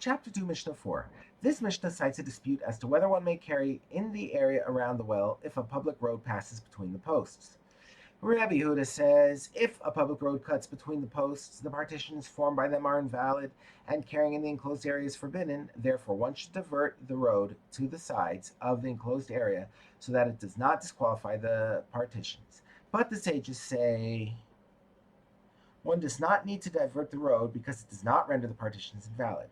Chapter 2, Mishnah 4. This Mishnah cites a dispute as to whether one may carry in the area around the well if a public road passes between the posts. Rabbi Yehuda says, if a public road cuts between the posts, the partitions formed by them are invalid, and carrying in the enclosed area is forbidden. Therefore, one should divert the road to the sides of the enclosed area so that it does not disqualify the partitions. But the sages say one does not need to divert the road because it does not render the partitions invalid.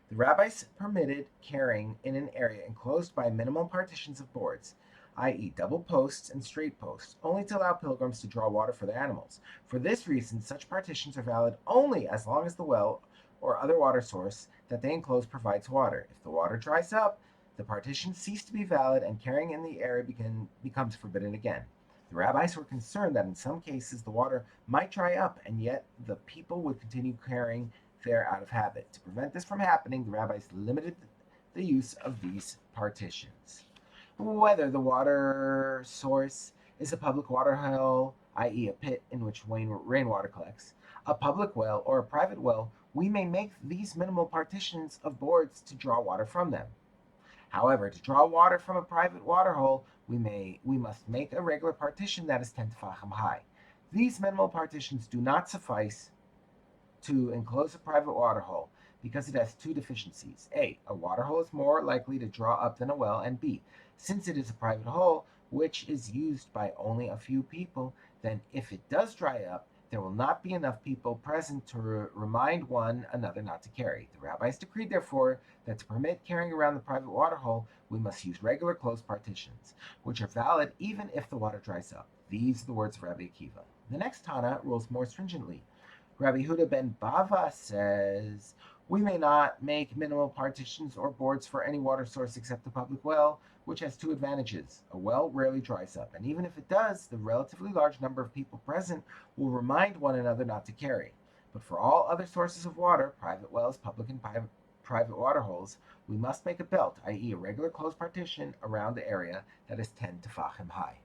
The rabbis permitted carrying in an area enclosed by minimum partitions of boards, i.e., double posts and straight posts, only to allow pilgrims to draw water for their animals. For this reason, such partitions are valid only as long as the well or other water source that they enclose provides water. If the water dries up, the partitions cease to be valid and carrying in the area becomes forbidden again. The rabbis were concerned that in some cases the water might dry up and yet the people would continue carrying there out of habit. To prevent this from happening, the rabbis limited the use of these partitions. Whether the water source is a public water hole, i.e., a pit in which rainwater collects, a public well, or a private well, we may make these minimal partitions of boards to draw water from them. However, to draw water from a private water hole, we must make a regular partition that is 10 tefachim high. These minimal partitions do not suffice to enclose a private water hole because it has two deficiencies. A water hole is more likely to draw up than a well, and B, since it is a private hole, which is used by only a few people, then if it does dry up, there will not be enough people present to remind one another not to carry. The rabbis decreed, therefore, that to permit carrying around the private water hole, we must use regular closed partitions, which are valid even if the water dries up. These are the words of Rabbi Akiva. The next Tana rules more stringently. Rabbi Yehuda ben Bava says, we may not make minimal partitions or boards for any water source except the public well, which has two advantages. A well rarely dries up, and even if it does, the relatively large number of people present will remind one another not to carry. But for all other sources of water, private wells, public and private water holes, we must make a belt, i.e., a regular closed partition around the area that is 10 tefachim high.